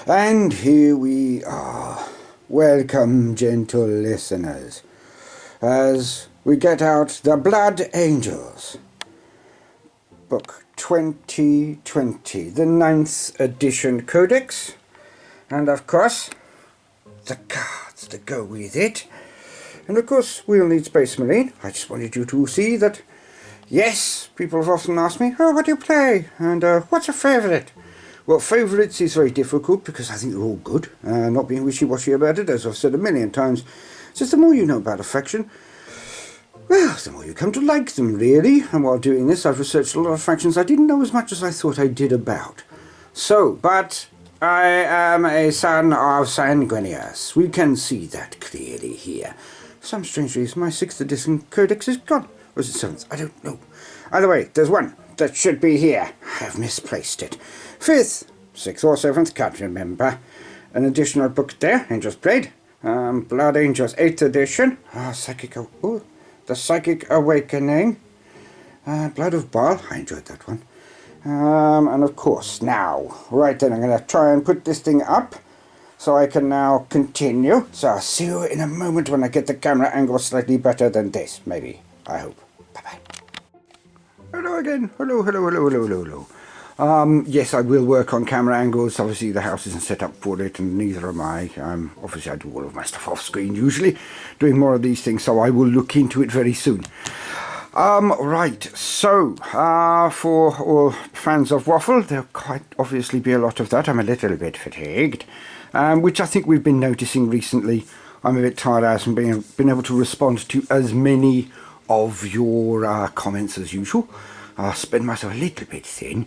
And here we are. Welcome, gentle listeners, as we get out the Blood Angels, book 2020, the 9th edition codex, and of course, the cards that go with it. And of course, we'll need Space Marine. I just wanted you to see that, yes, people have often asked me, oh, what do you play? And what's your favourite? Well, favourites is very difficult because I think they're all good. Not being wishy-washy about it, as I've said a million times. Just the more you know about a faction, well, the more you come to like them, really. And while doing this, I've researched a lot of factions I didn't know as much as I thought I did about. So, but I am a Son of Sanguinius. We can see that clearly here. For some strange reason, my 6th edition codex is gone. Or is it 7th? I don't know. Either way, there's one that should be here. I have misplaced it. 5th, 6th or 7th, can't remember. An additional book there, Angels Blade. Blood Angels 8th edition. The Psychic Awakening. Blood of Baal, I enjoyed that one. And of course, now, right then, I'm going to try and put this thing up so I can now continue. So I'll see you in a moment when I get the camera angle slightly better than this, maybe. I hope. Bye-bye. Hello again. Hello. Yes, I will work on camera angles. Obviously, the house isn't set up for it, and neither am I. Obviously, I do all of my stuff off screen, usually, doing more of these things, so I will look into it very soon. Right, so, for all fans of Waffle, there'll quite obviously be a lot of that. I'm a little bit fatigued, which I think we've been noticing recently. I'm a bit tired. I haven't been able to respond to as many of your comments as usual. I'll spend myself a little bit thin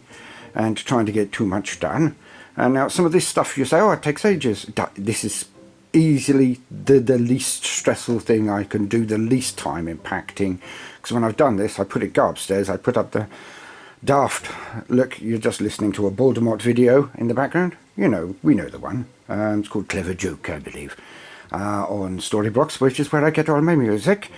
and trying to get too much done. And now some of this stuff you say, oh, it takes ages. This is easily the least stressful thing I can do, the least time impacting. Because when I've done this, I go upstairs, I put up the daft, look, you're just listening to a Baldermort video in the background. You know, we know the one. It's called Clever Joke, I believe, on Storyblocks, which is where I get all my music.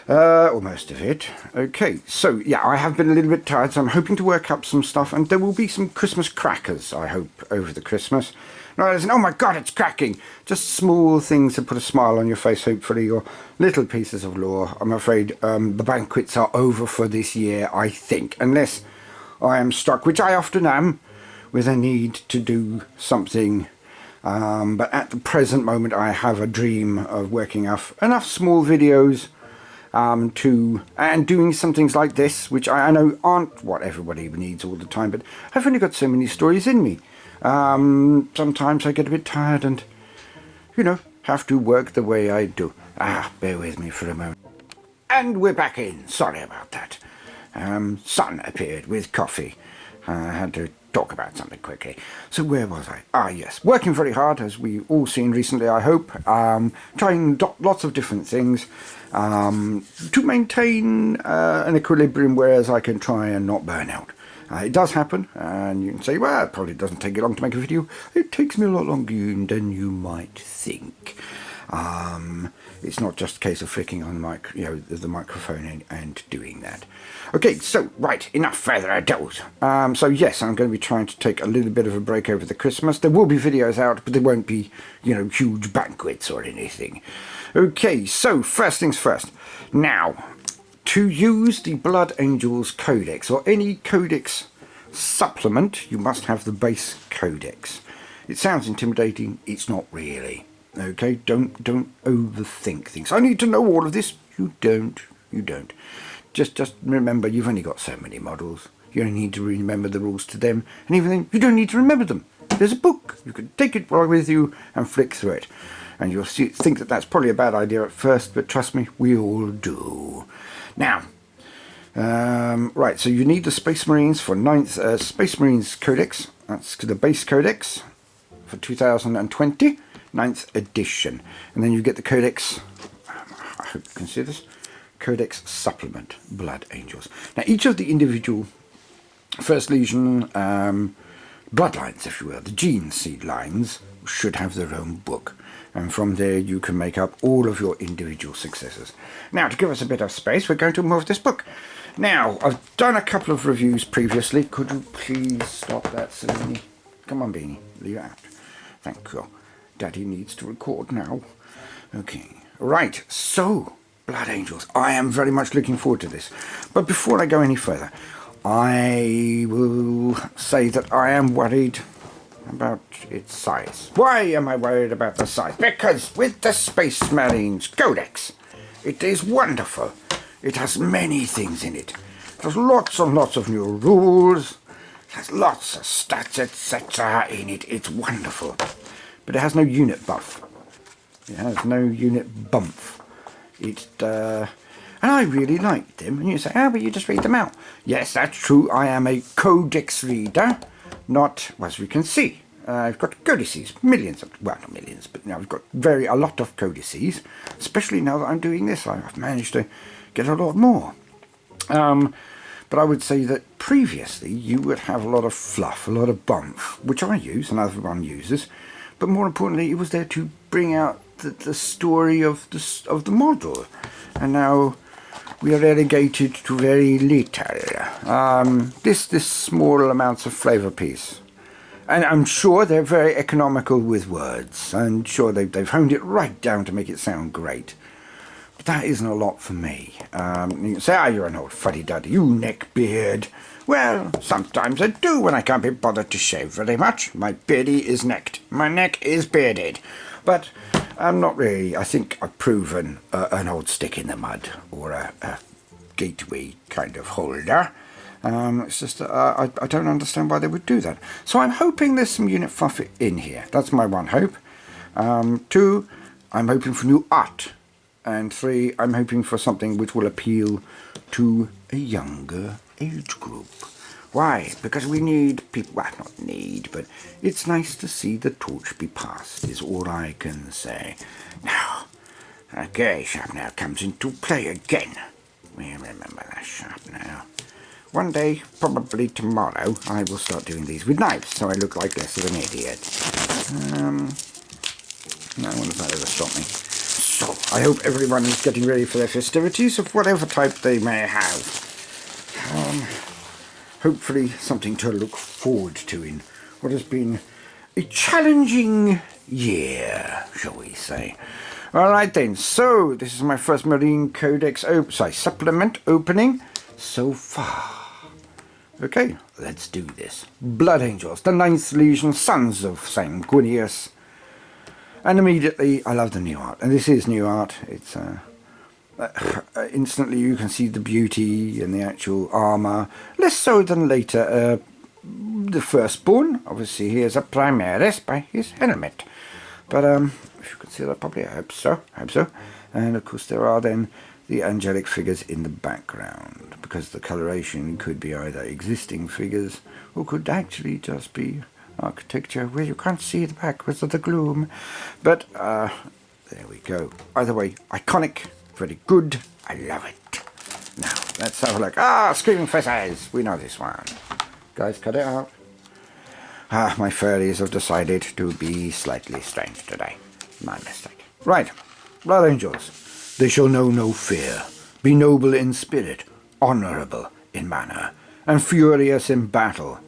Or most of it. Okay, so yeah, I have been a little bit tired, so I'm hoping to work up some stuff, and there will be some Christmas crackers, I hope, over the Christmas. No, oh my god, it's cracking! Just small things to put a smile on your face, hopefully, or little pieces of lore. I'm afraid the banquets are over for this year, I think, unless I am struck, which I often am, with a need to do something. But at the present moment, I have a dream of working off enough small videos and doing some things like this, which I know aren't what everybody needs all the time, but I've only got so many stories in me. Sometimes I get a bit tired and, you know, have to work the way I do. Bear with me for a moment. And we're back in. Sorry about that. Son appeared with coffee. I had to talk about something quickly. So where was I? Yes, working very hard, as we've all seen recently, I hope. Trying lots of different things to maintain an equilibrium, whereas I can try and not burn out. It does happen, and you can say, well, it probably doesn't take you long to make a video. It takes me a lot longer than you might think. It's not just a case of flicking on the microphone and doing that. Okay, so, right, enough further ado. So, yes, I'm going to be trying to take a little bit of a break over the Christmas. There will be videos out, but there won't be, huge banquets or anything. Okay, so, first things first. Now, to use the Blood Angels Codex, or any Codex supplement, you must have the base Codex. It sounds intimidating, it's not really. Okay, don't overthink things. I need to know all of this. You don't. Just remember, you've only got so many models. You only need to remember the rules to them, and even then, you don't need to remember them. There's a book. You can take it with you and flick through it. And you'll think that that's probably a bad idea at first, but trust me, we all do. Now, right, so you need the Space Marines for 9th Space Marines Codex. That's the base Codex for 2020, 9th edition. And then you get the Codex, I hope you can see this, Codex Supplement, Blood Angels. Now, each of the individual First Legion bloodlines, if you will, the gene seed lines, should have their own book. And from there you can make up all of your individual successors. Now, to give us a bit of space, we're going to move this book. Now, I've done a couple of reviews previously. Could you please stop that, Selene? Come on, Beanie, leave it out. thank you. Daddy needs to record now. Okay, right, so, Blood Angels, I am very much looking forward to this. But before I go any further, I will say that I am worried about its size. Why am I worried about the size? Because with the Space Marines Codex, it is wonderful. It has many things in it. It has lots and lots of new rules. It has lots of stats, etc. in it. It's wonderful. But it has no unit buff. It has no unit bump. And I really like them. And you say, oh, but you just read them out. Yes, that's true. I am a codex reader. Not, as we can see. I've got codices. Millions of, well, not millions, but I've got a lot of codices. Especially now that I'm doing this. I've managed to get a lot more. But I would say that previously you would have a lot of fluff, a lot of bump, which I use and everyone uses. But more importantly, it was there to bring out the story of the model. And now we are relegated to very little. This small amounts of flavour piece. And I'm sure they're very economical with words. I'm sure they've honed it right down to make it sound great. But that isn't a lot for me. You can say, you're an old fuddy-duddy, you neckbeard. Well, sometimes I do when I can't be bothered to shave very much. My beardy is necked. My neck is bearded. But I'm not really. I think I've proven an old stick in the mud or a gateway kind of holder. It's just that I don't understand why they would do that. So I'm hoping there's some unit fluff in here. That's my one hope. 2, I'm hoping for new art. And 3, I'm hoping for something which will appeal to a younger age group. Why? Because we need people, well, not need, but it's nice to see the torch be passed, is all I can say. Now, okay, Sharpener comes into play again. We remember that Sharpener. One day, probably tomorrow, I will start doing these with knives, so I look like less of an idiot. No one has ever stopped me. So, I hope everyone is getting ready for their festivities of whatever type they may have. Hopefully something to look forward to in what has been a challenging year, shall we say. Alright then, so this is my first Marine Codex supplement opening so far. Okay, let's do this. Blood Angels, the 9th Legion, Sons of Sanguinius. And immediately, I love the new art. And this is new art. It's instantly you can see the beauty and the actual armour. Less so than later. The firstborn, obviously he is a Primaris by his helmet. But if you can see that properly, I hope so. And of course there are then the angelic figures in the background. Because the coloration could be either existing figures or could actually just be architecture where you can't see the back because of the gloom. But there we go. Either way, iconic, very good. I love it. Now let's have a look. Screaming Faces. We know this one. Guys, cut it out. My furries have decided to be slightly strange today. My mistake. Right. Blood Angels. They shall know no fear. Be noble in spirit, honourable in manner, and furious in battle.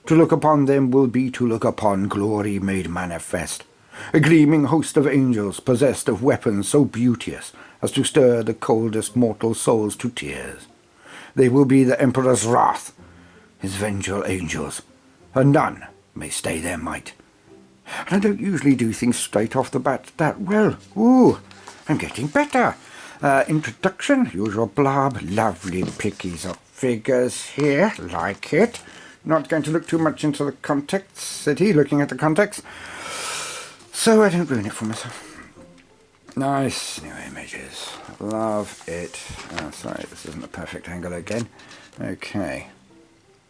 To look upon them will be to look upon glory made manifest, a gleaming host of angels possessed of weapons so beauteous as to stir the coldest mortal souls to tears. They will be the Emperor's wrath, his vengeful angels, and none may stay their might. And I don't usually do things straight off the bat that well. Ooh, I'm getting better. Introduction, usual blurb, lovely pickies of figures here, like it. Not going to look too much into the context, said he, looking at the context, so I don't ruin it for myself. Nice new images. Love it. Sorry, this isn't a perfect angle again. Okay.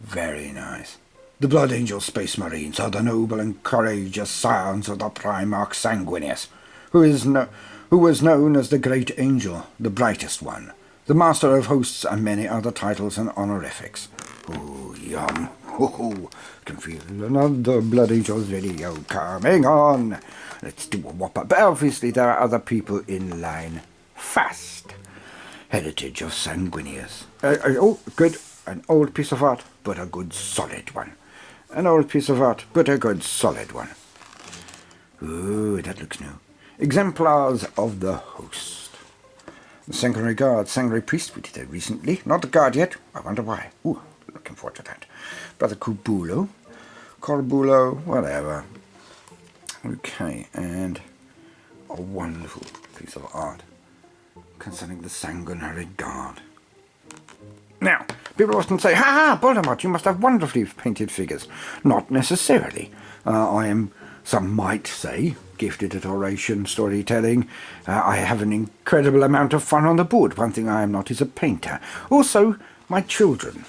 Very nice. The Blood Angels Space Marines are the noble and courageous scions of the Primarch Sanguinius, who was known as the Great Angel, the Brightest One, the Master of Hosts, and many other titles and honorifics. Ooh, yum. Ooh, can feel another Blood Angels video coming on. Let's do a whopper. But obviously there are other people in line fast. Heritage of Sanguinius. Oh, good. An old piece of art, but a good solid one. An old piece of art, but a good solid one. Ooh, that looks new. Exemplars of the host. The Sanguinary Guard, Sanguinary Priest, we did that recently. Not the Guard yet. I wonder why. Ooh, looking forward to that. Brother Corbulo, whatever. Okay, and a wonderful piece of art concerning the Sanguinary Guard. Now, people often say, ha, Baldermort, you must have wonderfully painted figures. Not necessarily. I am, some might say, gifted at oration, storytelling. I have an incredible amount of fun on the board. One thing I am not is a painter. Also, my children,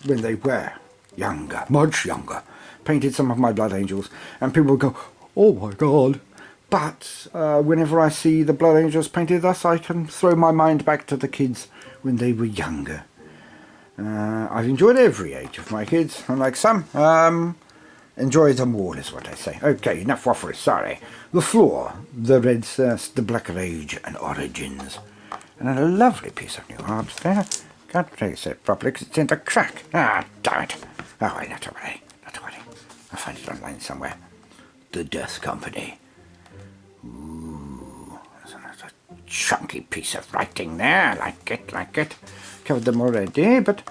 when they were younger, much younger, painted some of my Blood Angels, and people would go, oh my God. But whenever I see the Blood Angels painted thus, I can throw my mind back to the kids when they were younger. I've enjoyed every age of my kids, unlike some. Enjoy them all is what I say. Okay, enough waffles, sorry. The floor, the Red Thirst, the Black Rage and Origins. And a lovely piece of new art there. Can't place it properly because it's in the crack. Ah, damn it. Oh, well, not to worry, not to worry. I'll find it online somewhere. The Death Company. Ooh, that's another chunky piece of writing there. Like it. Covered them already, but,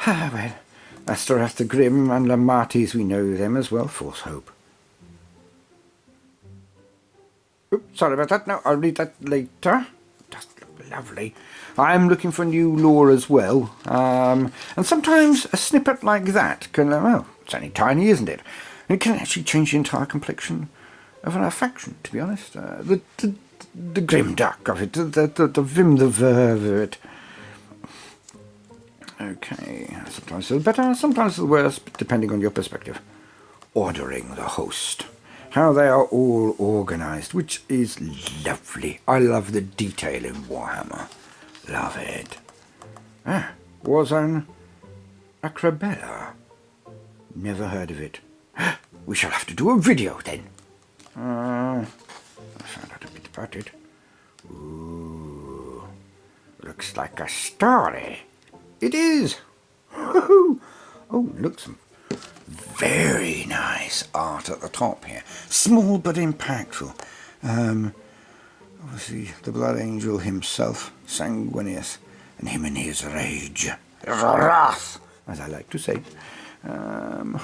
well, Astorath the Grim and Lamartis, we know them as well. False Hope. Oops, sorry about that. No, I'll read that later. Does look lovely. I'm looking for new lore as well. And sometimes a snippet like that can, well, it's only tiny, isn't it? And it can actually change the entire complexion of a faction, to be honest. The grim dark of it, the vim, the verve of it. Okay, sometimes the better, sometimes the worse, depending on your perspective. Ordering the host. How they are all organised, which is lovely. I love the detail in Warhammer. Love it. Warzone Acrobella. Never heard of it. We shall have to do a video then. I found out a bit about it. Ooh, looks like a story. It is. Oh, look, some very nice art at the top here. Small but impactful. Obviously, the Blood Angel himself, Sanguinius, and him in his rage, his wrath, as I like to say. That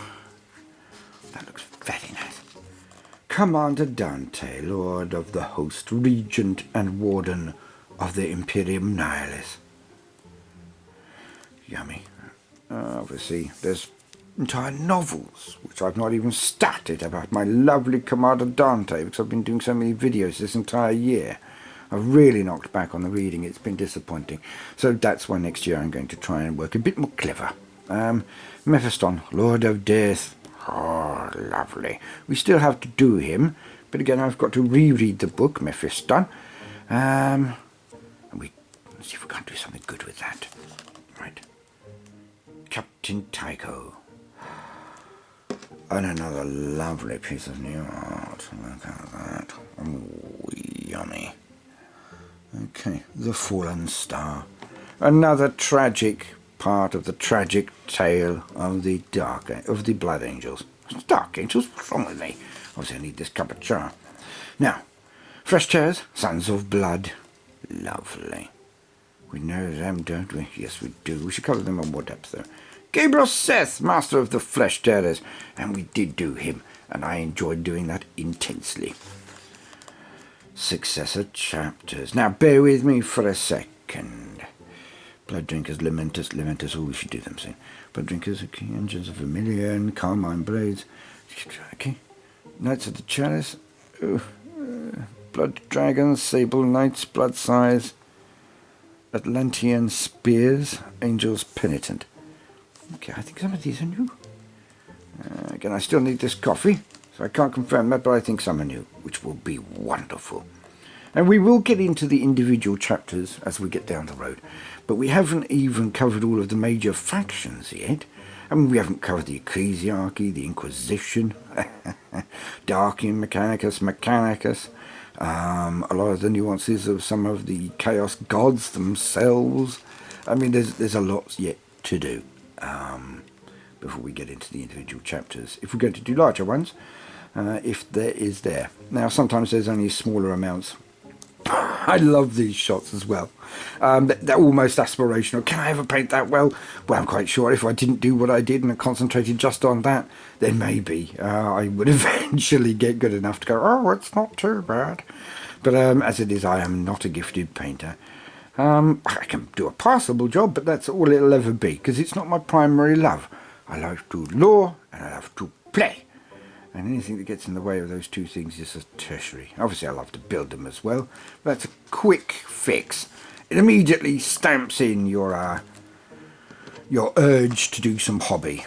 looks very nice. Commander Dante, Lord of the Host, Regent and Warden of the Imperium Nihilis. Yummy. Obviously, there's entire novels, which I've not even started, about my lovely Commander Dante, because I've been doing so many videos this entire year. I've really knocked back on the reading. It's been disappointing. So that's why next year I'm going to try and work a bit more clever. Mephiston, Lord of Death. Oh, lovely. We still have to do him, but again, I've got to reread the book, Mephiston. And let's see if we can't do something good with that. Right. Captain Tycho. And another lovely piece of new art. Look at that. Oh, yummy. Okay, the Fallen Star. Another tragic part of the tragic tale of the Blood Angels. Dark Angels? What's wrong with me? Obviously, I need this cup of char. Now, fresh chairs, Sons of Blood. Lovely. We know them, don't we? Yes, we do. We should cover them in more depth, though. Gabriel Seth, Master of the Flesh Tearers. And we did do him, and I enjoyed doing that intensely. Successor chapters. Now, bear with me for a second. Blood Drinkers, Lamentus. Oh, we should do them soon. Blood Drinkers, okay. Engines of Vermilion, Carmine Blades. Okay. Knights of the Chalice. Blood Dragons, Sable Knights, Blood Size. Atlantean Spears, Angels Penitent. Okay, I think some of these are new. Again, I still need this coffee, so I can't confirm that, but I think some are new, which will be wonderful. And we will get into the individual chapters as we get down the road, but we haven't even covered all of the major factions yet. I mean, we haven't covered the Ecclesiarchy, the Inquisition, Darkian Mechanicus, a lot of the nuances of some of the Chaos Gods themselves. I mean, there's a lot yet to do before we get into the individual chapters, if we're going to do larger ones. if there is there. Now sometimes there's only smaller amounts. I love these shots as well. They're almost aspirational. Can I ever paint that well? Well, I'm quite sure if I didn't do what I did and concentrated just on that, then maybe I would eventually get good enough to go, oh, it's not too bad. But as it is, I am not a gifted painter. I can do a passable job, but that's all it'll ever be, because it's not my primary love. I like to draw and I love to play. And anything that gets in the way of those two things is a tertiary. Obviously, I love to build them as well. But that's a quick fix. It immediately stamps in your urge to do some hobby.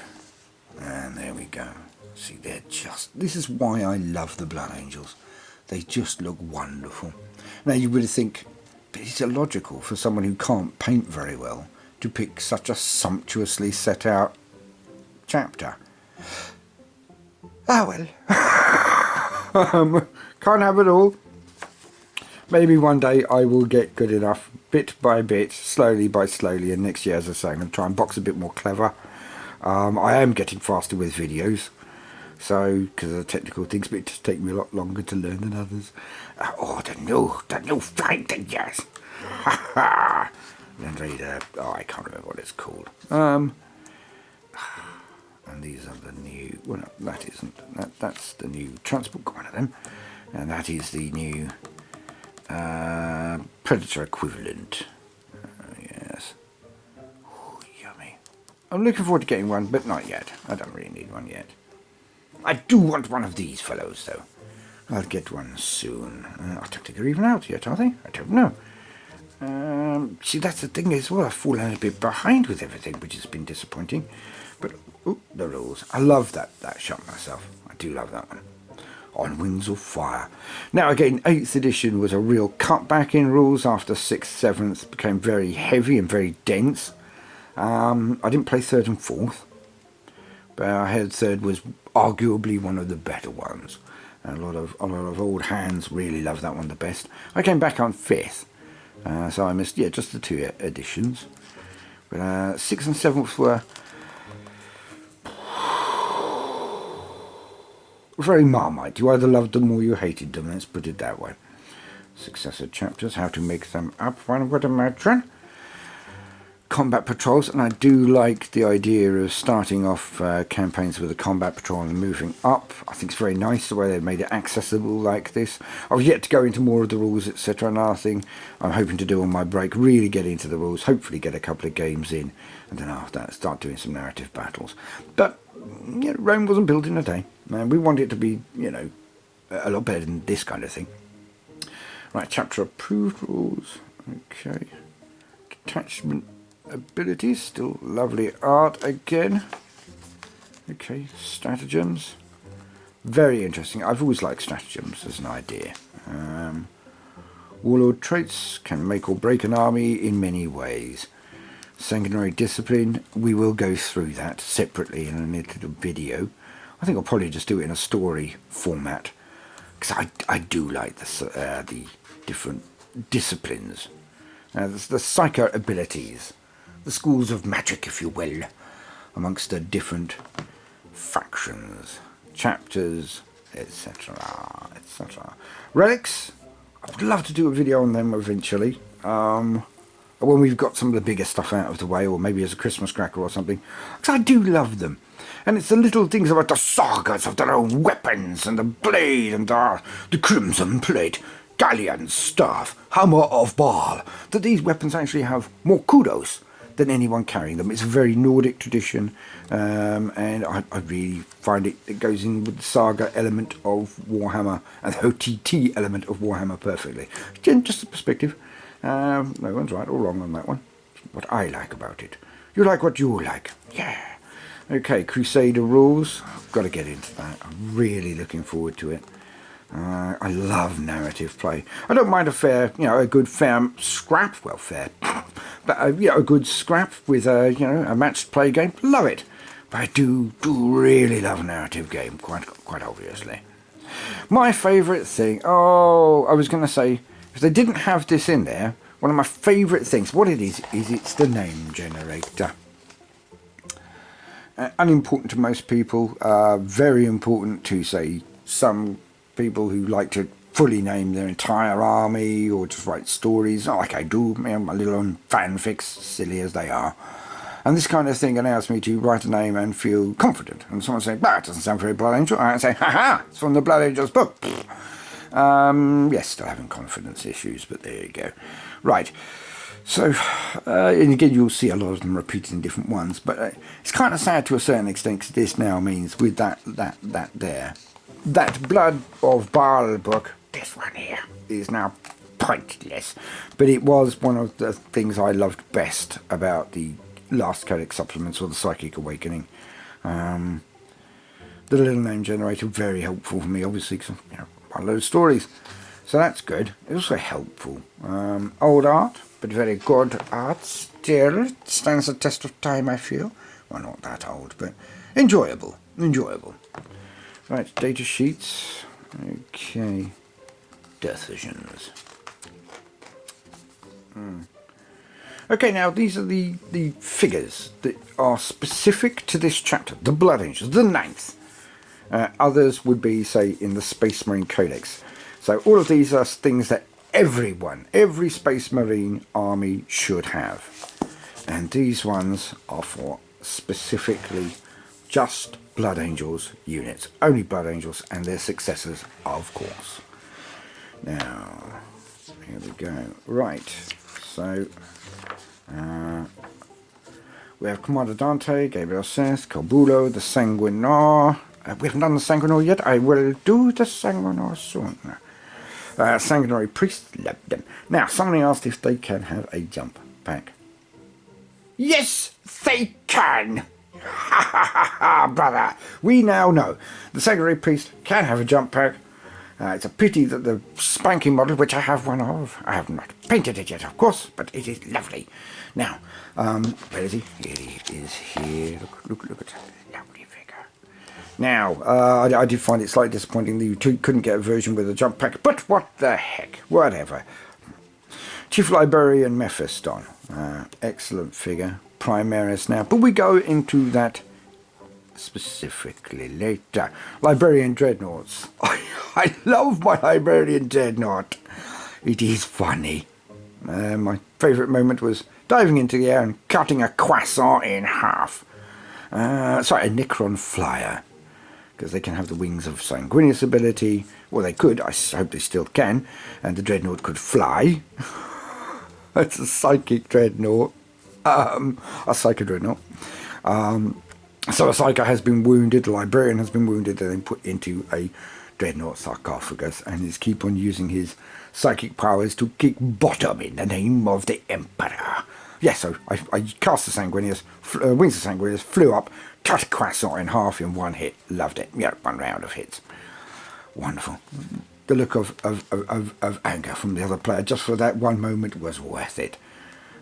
And there we go. See, they're just... This is why I love the Blood Angels. They just look wonderful. Now, you would think, but it's illogical for someone who can't paint very well to pick such a sumptuously set out chapter. Ah, well. Can't have it all. Maybe one day I will get good enough, bit by bit, slowly by slowly, and next year, as I say, I'm going to try and box a bit more clever. I am getting faster with videos, so, because of the technical things, but it just takes me a lot longer to learn than others. The new fighting, yes. Then I can't remember what it's called. And these are the new, well, no, that isn't, that's the new transport, got one of them, and that is the new Predator equivalent. Yes. Ooh, yummy. I'm looking forward to getting one, but not yet. I don't really need one yet. I do want one of these fellows, though. I'll get one soon. I don't think they're even out yet, are they? I don't know. See, that's the thing as well. I've fallen a bit behind with everything, which has been disappointing. But, oh, the rules. I love that shot myself. I do love that one. On Wings of Fire. Now, again, 8th edition was a real cutback in rules after 6th, 7th became very heavy and very dense. I didn't play 3rd and 4th, but I heard 3rd was arguably one of the better ones. A lot of old hands really love that one the best. I came back on 5th, so I missed just the 2 editions. But 6th and 7th were very Marmite. You either loved them or you hated them, let's put it that way. Successor chapters, how to make them up, one would imagine. Combat patrols, and I do like the idea of starting off campaigns with a combat patrol and moving up. I think it's very nice the way they've made it accessible like this. I've yet to go into more of the rules, etc. Another thing I'm hoping to do on my break, really get into the rules, hopefully get a couple of games in, and then after that start doing some narrative battles. But Rome wasn't built in a day, and we want it to be, a lot better than this kind of thing. Right, chapter approved rules. Okay. Detachment abilities, still lovely art again. Okay, stratagems. Very interesting. I've always liked stratagems as an idea. Warlord traits can make or break an army in many ways. Sanguinary discipline, we will go through that separately in a little video. I think I'll probably just do it in a story format, because I do like the different disciplines. The psycho abilities, the schools of magic, if you will, amongst the different factions, chapters, etc., etc. Relics, I would love to do a video on them eventually, when we've got some of the bigger stuff out of the way, or maybe as a Christmas cracker or something, because I do love them. And it's the little things about the sagas of their own weapons, and the blade, and the crimson plate, galleon, staff, hammer of Baal, that these weapons actually have more kudos than anyone carrying them. It's a very Nordic tradition, and I really find it goes in with the saga element of Warhammer and the OTT element of Warhammer perfectly. Just a perspective. No one's right or wrong on that one. What I like about it. You like what you like. Yeah. Okay, Crusader rules. I've got to get into that. I'm really looking forward to it. I love narrative play. I don't mind a good fair scrap. Well, fair, but a good scrap with a matched play game. Love it. But I do really love a narrative game. Quite obviously. My favourite thing. Oh, I was going to say, if they didn't have this in there, one of my favourite things. What it is it's the name generator. Unimportant to most people. Very important to, say, some people who like to fully name their entire army or just write stories, like I do, my little own fanfics, silly as they are. And this kind of thing allows me to write a name and feel confident. And someone say, "Bah, it doesn't sound very Blood Angel." I say, "Ha, it's from the Blood Angels book." Yes, still having confidence issues, but there you go. Right. So, and again, you'll see a lot of them repeated in different ones, but it's kind of sad to a certain extent, because this now means with that Blood of Baal book, this one here, is now pointless. But it was one of the things I loved best about the last Codex Supplements, or the Psychic Awakening. The little name generator, very helpful for me, obviously, because I write a load of stories. So that's good. It's also helpful. Old art, but very good art still. It stands the test of time, I feel. Well, not that old, but enjoyable. Right, data sheets. Okay. Death visions. Okay, now these are the figures that are specific to this chapter. The Blood Angels, the 9th. Others would be, say, in the Space Marine Codex. So all of these are things that every Space Marine army should have. And these ones are for specifically just Blood Angels units. Only Blood Angels and their successors, of course. Now, here we go. Right, so we have Commander Dante, Gabriel Seth, Corbulo, the Sanguinor. We haven't done the Sanguinor yet. I will do the Sanguinor soon. Sanguinary Priest, love them. Now, somebody asked if they can have a jump pack. Yes, they can! Ha ha ha ha, brother! We now know the Sanguinary Priest can have a jump pack. It's a pity that the spanking model, which I have one of, I have not painted it yet, of course, but it is lovely. Now, where is he? He is here. Look at that lovely figure. Now, I did find it slightly disappointing that you couldn't get a version with a jump pack, but what the heck, whatever. Chief Librarian Mephiston, excellent figure, Primaris now, but we go into that specifically later. Librarian Dreadnoughts. I love my Librarian Dreadnought. It is funny. My favourite moment was diving into the air and cutting a croissant in half. Sorry, a Necron Flyer. Because they can have the wings of Sanguinius ability. Well, they could. I hope they still can. And the Dreadnought could fly. It's a Psychic Dreadnought. A Psycho Dreadnought. So a Psycho has been wounded, the Librarian has been wounded, and then put into a Dreadnought sarcophagus, and is keep on using his psychic powers to kick bottom in the name of the Emperor. Yeah, so I cast the Sanguinius, wings of Sanguinius, flew up, cut a croissant in half in one hit. Loved it. Yeah, one round of hits. Wonderful. The look of anger from the other player just for that one moment was worth it.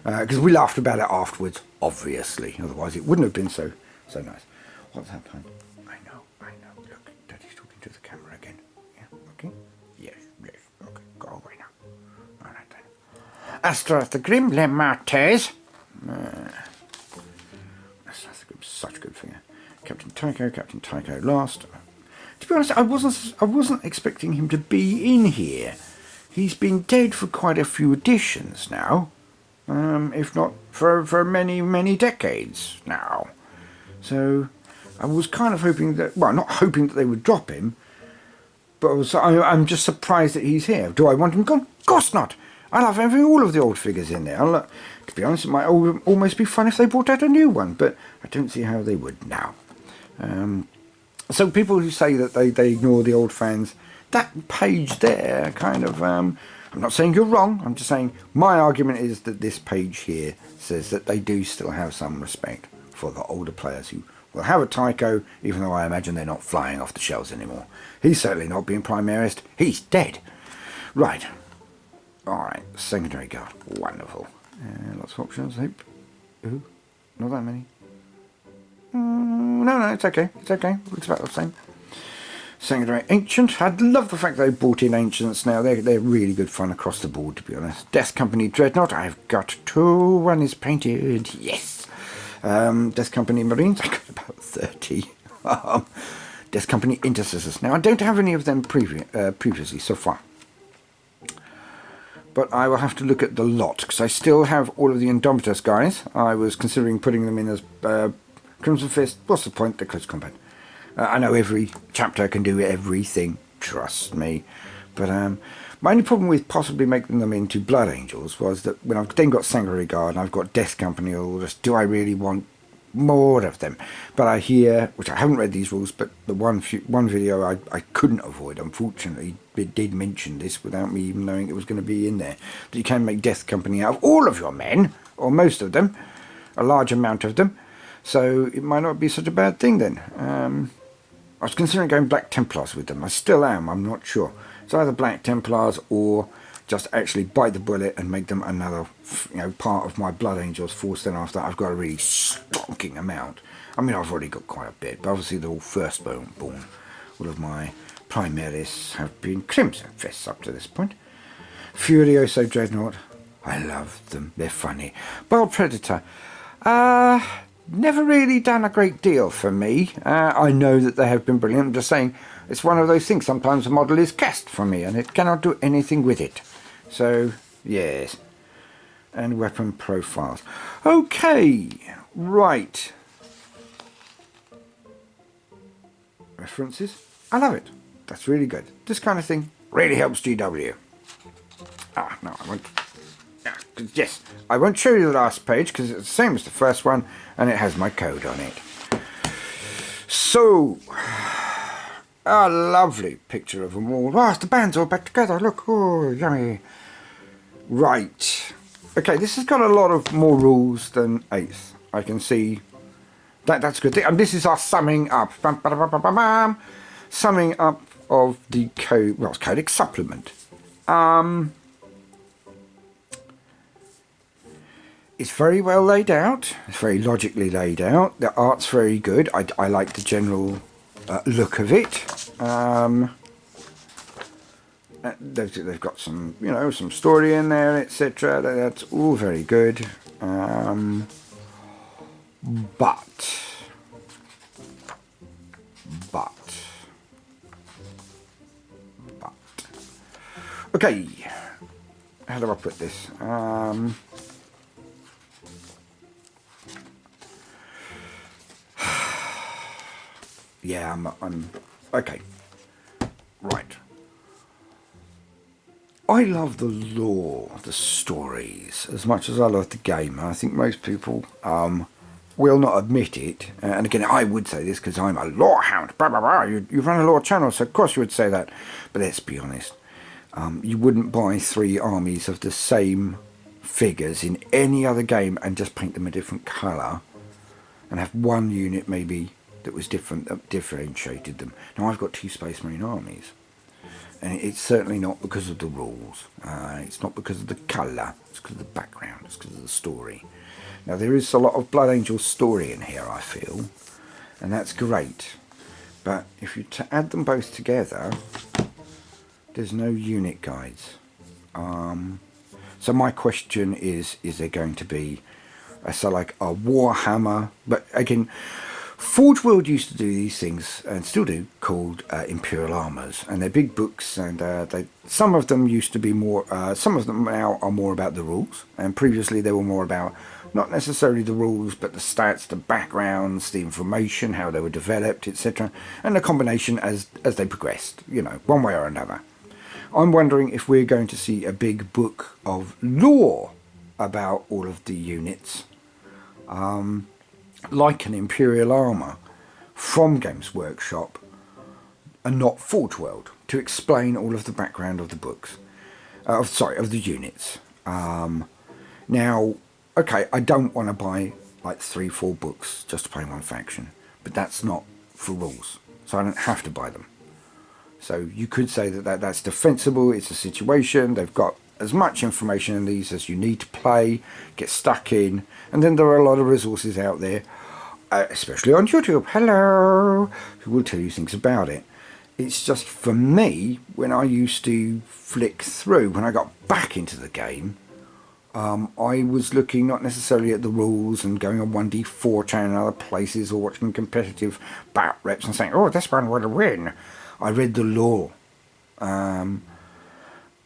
Because we laughed about it afterwards, obviously. Otherwise it wouldn't have been so nice. What's happened? I know. Look, Daddy's talking to the camera again. Yeah, okay? Yes, okay, go away now. Alright then. Astrath the Grim, Le Martes. Astrath the Grim, such a good figure. Captain Tycho last. To be honest, I wasn't expecting him to be in here. He's been dead for quite a few editions now. If not for many decades now. So I was kind of hoping that, well, not hoping that they would drop him, but I'm just surprised that he's here. Do I want him gone? Of course not. I love having all of the old figures in there. To be honest, it might almost be fun if they brought out a new one, but I don't see how they would now. So people who say that they ignore the old fans, that page there kind of... I'm not saying you're wrong, I'm just saying my argument is that this page here says that they do still have some respect for the older players who will have a Tycho, even though I imagine they're not flying off the shelves anymore. He's certainly not being Primarist, he's dead. Right. Alright, Secondary Guard, wonderful. Lots of options, I hope. Ooh, not that many. No, it's okay, it's about the same. Secondary Ancient. I love the fact they brought in Ancients now. They're really good fun across the board, to be honest. Death Company Dreadnought. I've got 2. One is painted. Yes. Death Company Marines. I've got about 30. Death Company Intercessors. Now, I don't have any of them previously so far. But I will have to look at the lot, because I still have all of the Indomitus guys. I was considering putting them in as Crimson Fist. What's the point? They're close combat. I know every chapter can do everything, trust me. But my only problem with possibly making them into Blood Angels was that when I've then got Sanctuary Guard and I've got Death Company, all this, do I really want more of them? But I hear, which I haven't read these rules, but the one video I couldn't avoid, unfortunately, it did mention this without me even knowing it was going to be in there, that you can make Death Company out of all of your men, or most of them, a large amount of them, so it might not be such a bad thing then. I was considering going Black Templars with them. I still am, I'm not sure. It's either Black Templars or just actually bite the bullet and make them another, part of my Blood Angels force. Then after that, I've got a really stonking amount. I mean, I've already got quite a bit, but obviously they're all firstborn. All of my Primaris have been Crimson Fists up to this point. Furioso Dreadnought, I love them. They're funny. Bold Predator, never really done a great deal for me. I know that they have been brilliant. I'm just saying, it's one of those things. Sometimes a model is cast for me and it cannot do anything with it. So, yes. And weapon profiles. Okay, right. References. I love it. That's really good. This kind of thing really helps GW. No, I won't. Yes, I won't show you the last page because it's the same as the first one and it has my code on it. So, a lovely picture of them all. Oh, the band's all back together. Look, oh, yummy. Right. Okay, this has got a lot of more rules than 8th. I can see that's a good thing. And this is our summing up. Summing up of the Codex Supplement. It's very well laid out. It's very logically laid out. The art's very good. I like the general look of it. They've got some, some story in there, etc. That's all very good. But okay, how do I put this? Yeah, I'm okay. Right. I love the lore, the stories, as much as I love the game. I think most people will not admit it. And again, I would say this because I'm a lore hound. Blah, blah, blah. You run a lore channel, so of course you would say that. But let's be honest. You wouldn't buy 3 armies of the same figures in any other game and just paint them a different colour and have one unit maybe that was different, that differentiated them. Now I've got 2 Space Marine armies, and it's certainly not because of the rules. It's not because of the colour. It's because of the background. It's because of the story. Now there is a lot of Blood Angels story in here, I feel, and that's great. But if you add them both together, there's no unit guides. So my question is there going to be a Warhammer? But again, Forge World used to do these things, and still do, called Imperial Armours, and they're big books, and some of them used to be more, some of them now are more about the rules, and previously they were more about not necessarily the rules, but the stats, the backgrounds, the information, how they were developed, etc., and the combination as they progressed, one way or another. I'm wondering if we're going to see a big book of lore about all of the units, like an Imperial Armour from Games Workshop and not Forge World, to explain all of the background of the books, of the units. Now, okay, I don't want to buy like 3-4 books just to play one faction, but that's not for rules, so I don't have to buy them. So you could say that's defensible. It's a situation. They've got as much information in these as you need to play, get stuck in, and then there are a lot of resources out there, especially on YouTube, hello, who will tell you things about it. It's just, for me, when I used to flick through, when I got back into the game, I was looking not necessarily at the rules and going on 1D4 chan and other places or watching competitive bat reps and saying, oh, this one will win. I read the lore.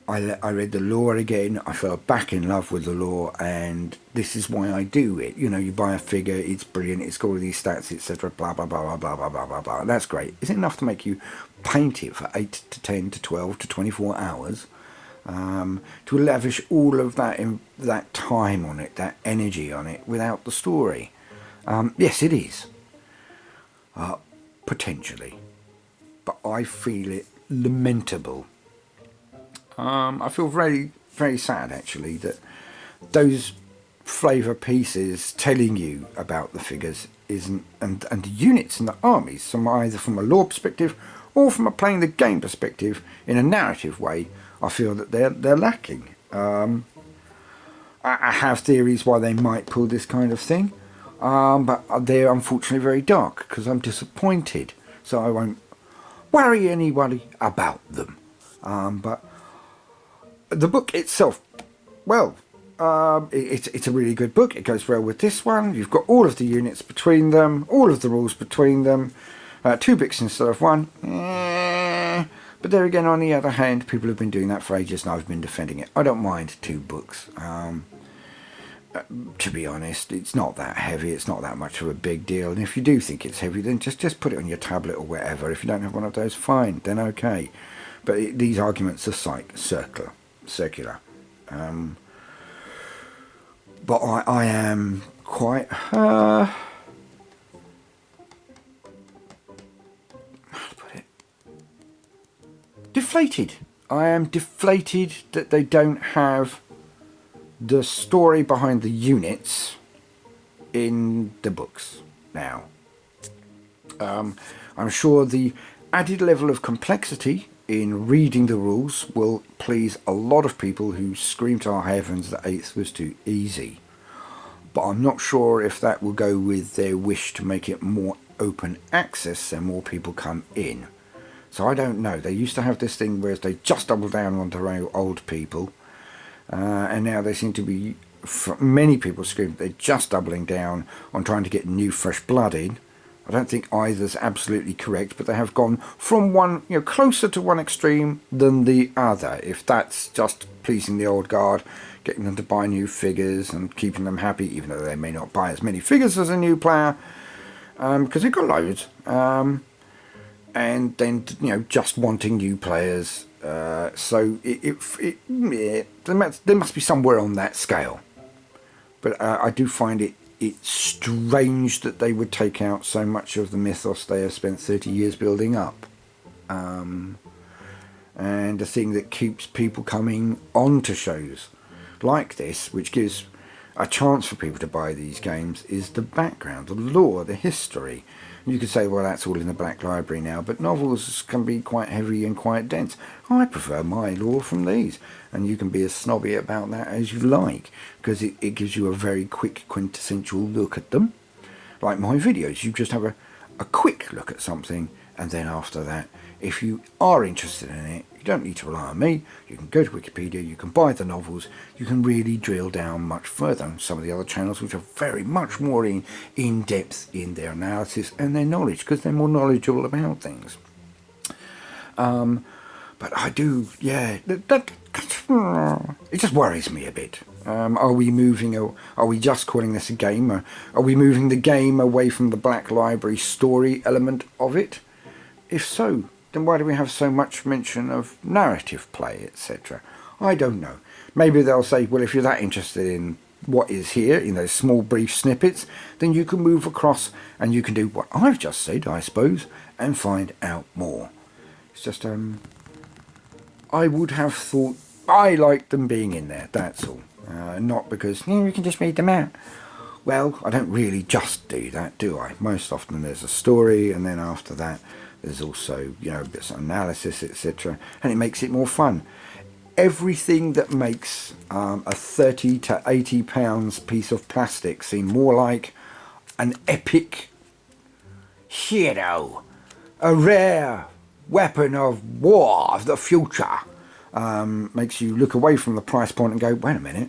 I read the lore again. I fell back in love with the lore, and this is why I do it. You know, you buy a figure, it's brilliant, it's got all these stats, etc. Blah blah blah blah blah blah blah blah blah. That's great. Is it enough to make you paint it for 8 to 10 to 12 to 24 hours? To lavish all of that time on it, that energy on it, without the story? Yes, it is. Potentially, but I feel it lamentable. I feel very, very sad actually that those flavour pieces telling you about the figures isn't, and the units and the armies, either from a lore perspective or from a playing the game perspective in a narrative way, I feel that they're lacking. I have theories why they might pull this kind of thing, but they're unfortunately very dark because I'm disappointed, so I won't worry anybody about them. But the book itself, well, it's a really good book. It goes well with this one. You've got all of the units between them, all of the rules between them, 2 books instead of 1. But there again, on the other hand, people have been doing that for ages and I've been defending it. I don't mind 2 books. To be honest, it's not that heavy. It's not that much of a big deal. And if you do think it's heavy, then just put it on your tablet or whatever. If you don't have one of those, fine, then okay. But these arguments are circular. But I am quite how to put it, deflated. I am deflated that they don't have the story behind the units in the books now. I'm sure the added level of complexity in reading the rules will please a lot of people who scream to our heavens that 8th was too easy. But I'm not sure if that will go with their wish to make it more open access so more people come in. So I don't know. They used to have this thing where they just double down on their old people. And now they seem to be, many people scream, they're just doubling down on trying to get new fresh blood in. I don't think either's absolutely correct, but they have gone from one, closer to one extreme than the other. If that's just pleasing the old guard, getting them to buy new figures and keeping them happy, even though they may not buy as many figures as a new player, because they've got loads. And then, just wanting new players. So there must be somewhere on that scale. But I do find it's strange that they would take out so much of the mythos they have spent 30 years building up. And the thing that keeps people coming on to shows like this, which gives a chance for people to buy these games, is the background, the lore, the history. You could say, well, that's all in the Black Library now, but novels can be quite heavy and quite dense. I prefer my lore from these, and you can be as snobby about that as you like, because it gives you a very quick, quintessential look at them. Like my videos, you just have a quick look at something, and then after that, if you are interested in it, you don't need to rely on me. You can go to Wikipedia, you can buy the novels, you can really drill down much further on some of the other channels, which are very much more in depth in their analysis and their knowledge, because they're more knowledgeable about things. But I do, it just worries me a bit. Are we just calling this a game? Or are we moving the game away from the Black Library story element of it? If so, then why do we have so much mention of narrative play, etc.? I don't know. Maybe they'll say, well, if you're that interested in what is here, in those small brief snippets, then you can move across and you can do what I've just said, I suppose, and find out more. It's just, I would have thought I liked them being in there, that's all. Not because, you can just read them out. Well, I don't really just do that, do I? Most often there's a story, and then after that, there's also, bits of analysis, etc. And it makes it more fun. Everything that makes a 30 to 80 pounds piece of plastic seem more like an epic hero, a rare weapon of war of the future, makes you look away from the price point and go, wait a minute,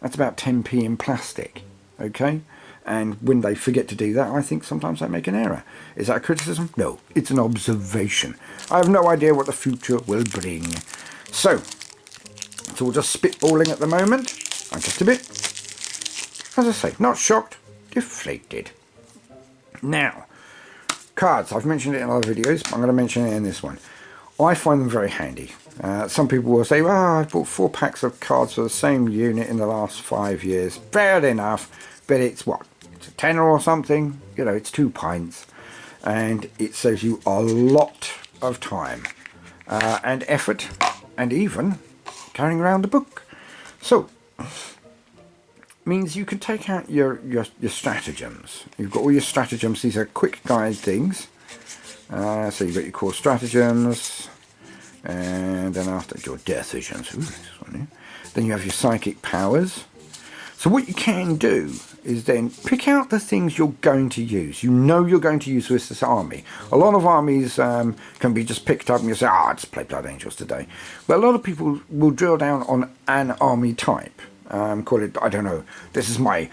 That's about 10p in plastic, okay? And when they forget to do that, I think sometimes they make an error. Is that a criticism? No, it's an observation. I have no idea what the future will bring. So it's all just spitballing at the moment. I'm just a bit, as I say, not shocked, deflated. Now, cards. I've mentioned it in other videos, but I'm going to mention it in this one. I find them very handy. Some people will say, well, I've bought 4 packs of cards for the same unit in the last 5 years. Fair enough, but it's what? It's a tenner or something. You know, it's 2 pints. And it saves you a lot of time and effort, and even carrying around a book. So, means you can take out your stratagems. You've got all your stratagems. These are quick guide things. So you've got your core stratagems, and then after your death visions. Ooh, this one here. Then you have your psychic powers. So what you can do is then pick out the things you're going to use. You know you're going to use with this army. A lot of armies can be just picked up and you say, I'll just play Blood Angels today. But a lot of people will drill down on an army type. Call it, I don't know, this is my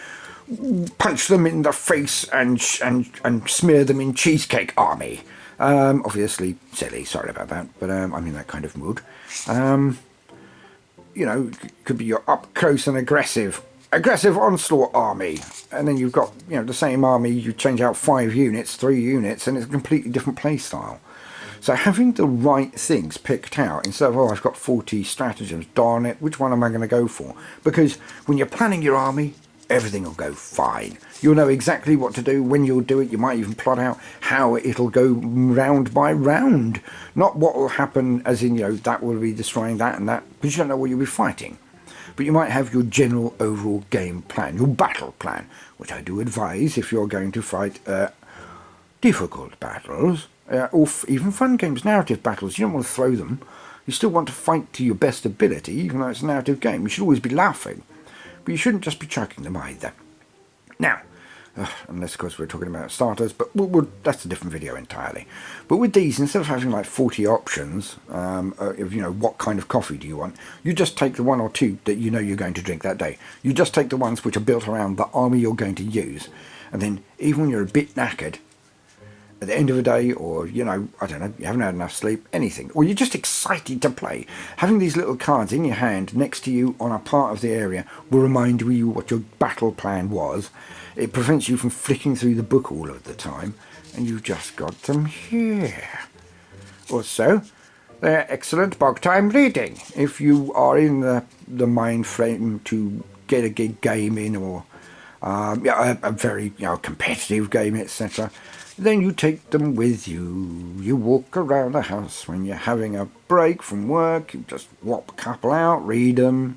punch them in the face and smear them in cheesecake army. Obviously silly, sorry about that, but I'm in that kind of mood. You know, it could be your up close and aggressive onslaught army, and then you've got, you know, the same army, you change out 5 units, 3 units, and it's a completely different play style. So having the right things picked out, instead of, oh, I've got 40 stratagems, darn it, which one am I going to go for? Because when you're planning your army, everything will go fine. You'll know exactly what to do, when you'll do it. You might even plot out how it'll go round by round. Not what will happen, as in, you know, that will be destroying that and that, because you don't know what you'll be fighting. But you might have your general overall game plan, your battle plan, which I do advise if you're going to fight difficult battles. Or even fun games, narrative battles. You don't want to throw them. You still want to fight to your best ability, even though it's a narrative game. You should always be laughing, but you shouldn't just be chucking them either. Now, unless of course we're talking about starters, but that's a different video entirely. But with these, instead of having like 40 options of, you know, what kind of coffee do you want, you just take the 1 or 2 that you know you're going to drink that day. You just take the ones which are built around the army you're going to use, and then even when you're a bit knackered, at the end of the day, or, you know, I don't know, you haven't had enough sleep, anything, or you're just excited to play, having these little cards in your hand next to you on a part of the area will remind you what your battle plan was. It prevents you from flicking through the book all of the time, and you've just got them here. Also, they're excellent bog time reading if you are in the mind frame to get a good game in, or a very, you know, competitive game, etc. Then you take them with you. You walk around the house when you're having a break from work. You just whop a couple out, read them.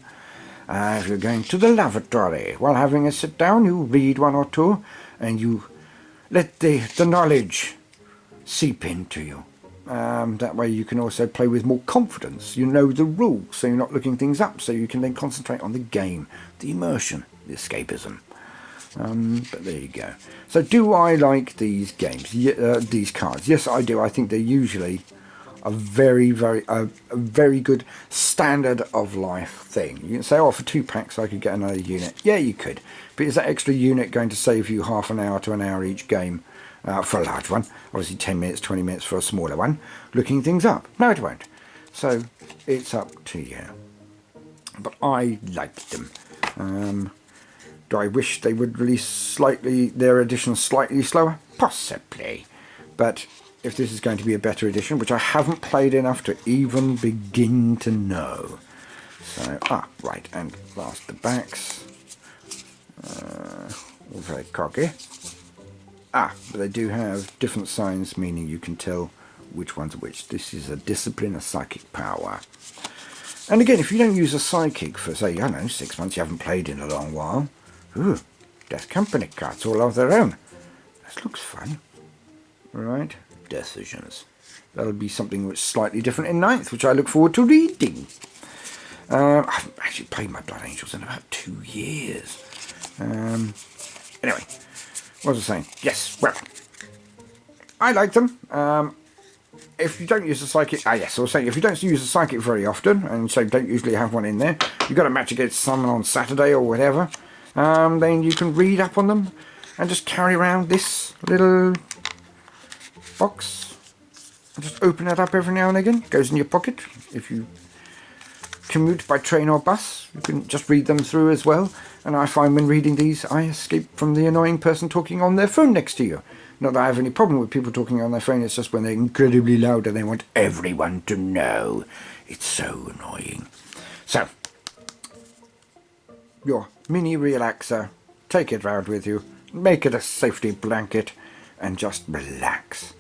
If you're going to the lavatory while having a sit down, you read 1 or 2, and you let the knowledge seep into you. That way you can also play with more confidence. You know the rules, so you're not looking things up, so you can then concentrate on the game, the immersion, the escapism. But there you go. So do I like these games, these cards? Yes, I do. I think they're usually a very good standard of life thing. You can say, oh, for 2 packs I could get another unit. Yeah, you could. But is that extra unit going to save you half an hour to an hour each game for a large one? Obviously 10 minutes, 20 minutes for a smaller one. Looking things up. No, it won't. So it's up to you. But I liked them. Do I wish they would release their editions slightly slower? Possibly. But if this is going to be a better edition, which I haven't played enough to even begin to know. So, right, and last the backs. All very cocky. But they do have different signs, meaning you can tell which one's which. This is a discipline, a psychic power. And again, if you don't use a psychic for, say, I don't know, 6 months, you haven't played in a long while. Ooh, Death Company cards all of their own. This looks fun. Right, Death Visions. That'll be something which is slightly different in 9th, which I look forward to reading. I haven't actually played my Blood Angels in about 2 years. Anyway, what was I saying? Yes, well, I like them. if you don't use a psychic, yes, I was saying, if you don't use a psychic very often, and so don't usually have one in there, you've got a match against someone on Saturday or whatever, then you can read up on them and just carry around this little box. Just open it up every now and again. It goes in your pocket. If you commute by train or bus, you can just read them through as well. And I find when reading these, I escape from the annoying person talking on their phone next to you. Not that I have any problem with people talking on their phone, it's just when they're incredibly loud and they want everyone to know. It's so annoying. So, your mini relaxer, take it round with you, make it a safety blanket, and just relax.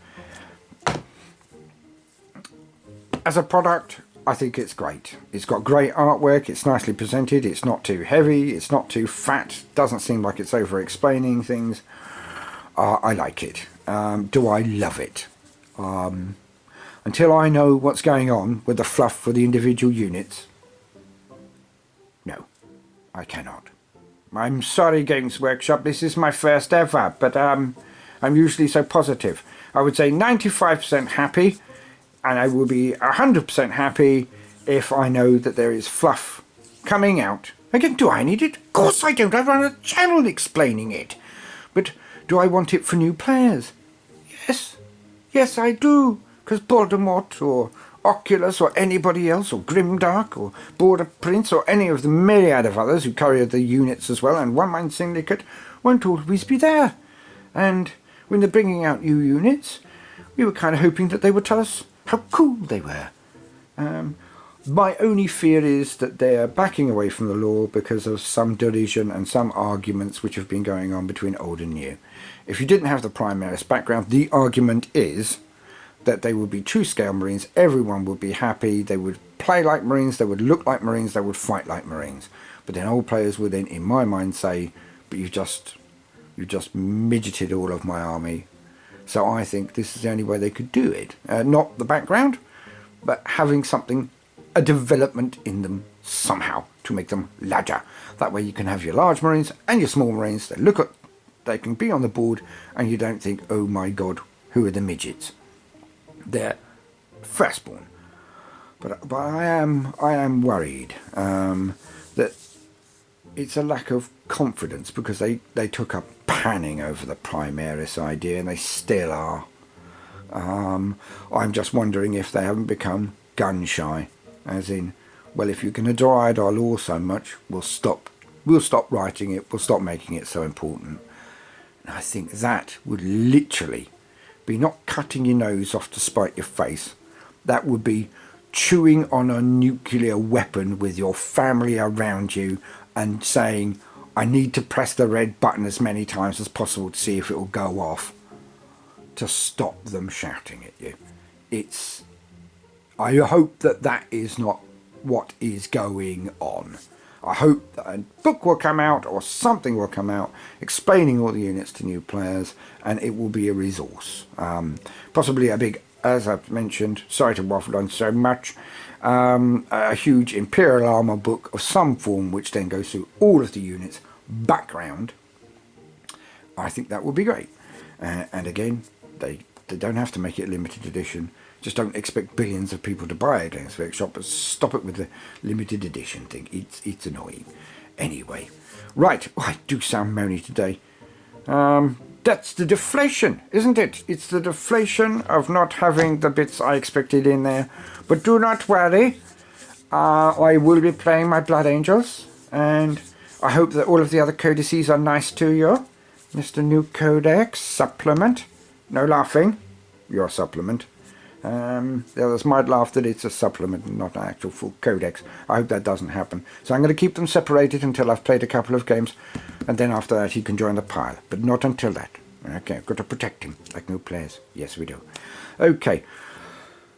As a product, I think it's great. It's got great artwork, it's nicely presented, it's not too heavy, it's not too fat, doesn't seem like it's over explaining things. I like it. Do I love it? Until I know what's going on with the fluff for the individual units, no, I cannot. I'm sorry, Games Workshop, this is my first ever, but I'm usually so positive. I would say 95% happy, and I will be 100% happy if I know that there is fluff coming out. Again, do I need it? Of course I don't. I run a channel explaining it. But do I want it for new players? Yes. Yes, I do. Because Baldermort or Oculus or anybody else, or Grimdark or Border Prince or any of the myriad of others who carry the units as well, and One Mind Syndicate, won't always be there. And when they're bringing out new units, we were kind of hoping that they would tell us how cool they were. My only fear is that they're backing away from the law because of some derision and some arguments which have been going on between old and new. If you didn't have the Primaris background, the argument is that they would be true scale Marines, everyone would be happy, they would play like Marines, they would look like Marines, they would fight like Marines. But then old players would then, in my mind, say, but you just midgeted all of my army. So I think this is the only way they could do it. Not the background, but having something, a development in them somehow to make them larger. That way you can have your large Marines and your small Marines. They can be on the board and you don't think, oh my god, who are the midgets? They're firstborn. But I am worried that it's a lack of confidence because they took up panning over the Primaris idea and they still are. I'm just wondering if they haven't become gun shy, as in, well, if you're going to deride our law so much, we'll stop writing it, we'll stop making it so important. And I think that would literally be not cutting your nose off to spite your face. That would be chewing on a nuclear weapon with your family around you and saying, I need to press the red button as many times as possible to see if it will go off, to stop them shouting at you. I hope that is not what is going on. I hope that a book will come out or something will come out explaining all the units to new players, and it will be a resource. Possibly a big, as I've mentioned, sorry to waffle on so much, a huge Imperial Armour book of some form which then goes through all of the units' background. I think that would be great. And again, they don't have to make it a limited edition. Just don't expect billions of people to buy it Games Workshop, but stop it with the limited edition thing. It's annoying. Anyway, right, I do sound moany today. That's the deflation, isn't it? It's the deflation of not having the bits I expected in there. But do not worry, I will be playing my Blood Angels, and I hope that all of the other codices are nice to you. Mr. New Codex Supplement. No laughing, your supplement. The others might laugh that it's a supplement and not an actual full codex. I hope that doesn't happen. So I'm going to keep them separated until I've played a couple of games, and then after that he can join the pile. But not until that. Okay, I've got to protect him like new players. Yes, we do. Okay.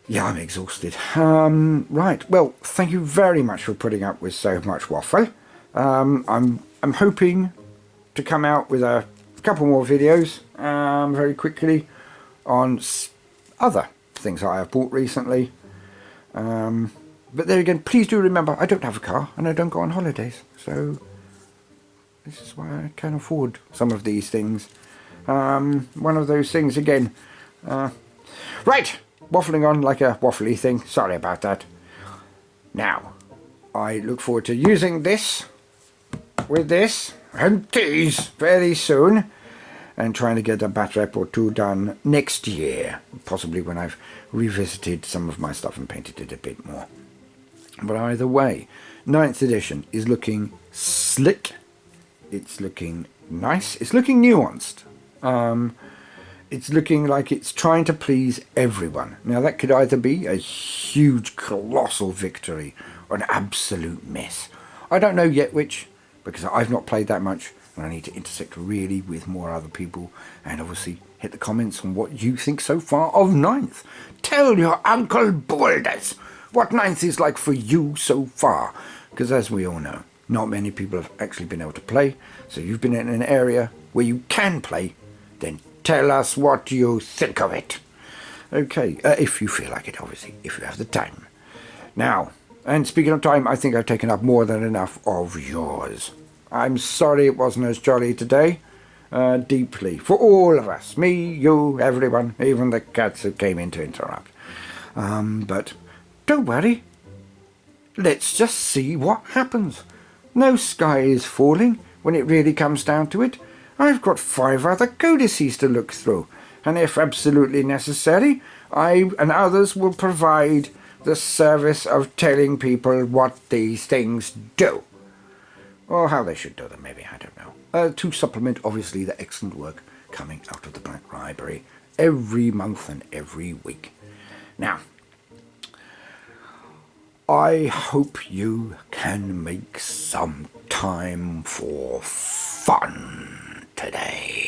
Yeah, I'm exhausted. Right. Well, thank you very much for putting up with so much waffle. I'm hoping to come out with a couple more videos very quickly on other things I have bought recently. But there again, please do remember, I don't have a car and I don't go on holidays. So this is why I can afford some of these things. One of those things again. Right. waffling on like a waffly thing. Sorry about that. Now, I look forward to using this with this and these very soon, and trying to get a bat rep or two done next year, possibly when I've revisited some of my stuff and painted it a bit more. But either way, 9th edition is looking slick, it's looking nice, it's looking nuanced, it's looking like it's trying to please everyone. Now that could either be a huge colossal victory or an absolute mess. I don't know yet which, because I've not played that much and I need to intersect really with more other people, and obviously hit the comments on what you think so far of 9th. Tell your Uncle Boulders what 9th is like for you so far, because as we all know, not many people have actually been able to play, so you've been in an area where you can play, then tell us what you think of it. Okay, if you feel like it, obviously, if you have the time. Now, and speaking of time, I think I've taken up more than enough of yours. I'm sorry it wasn't as jolly today. Deeply. For all of us. Me, you, everyone. Even the cats who came in to interrupt. But don't worry. Let's just see what happens. No sky is falling when it really comes down to it. I've got 5 other codices to look through. And if absolutely necessary, I and others will provide the service of telling people what these things do. Or how they should do them, maybe, I don't know. To supplement, obviously, the excellent work coming out of the Black Library every month and every week. Now, I hope you can make some time for fun today.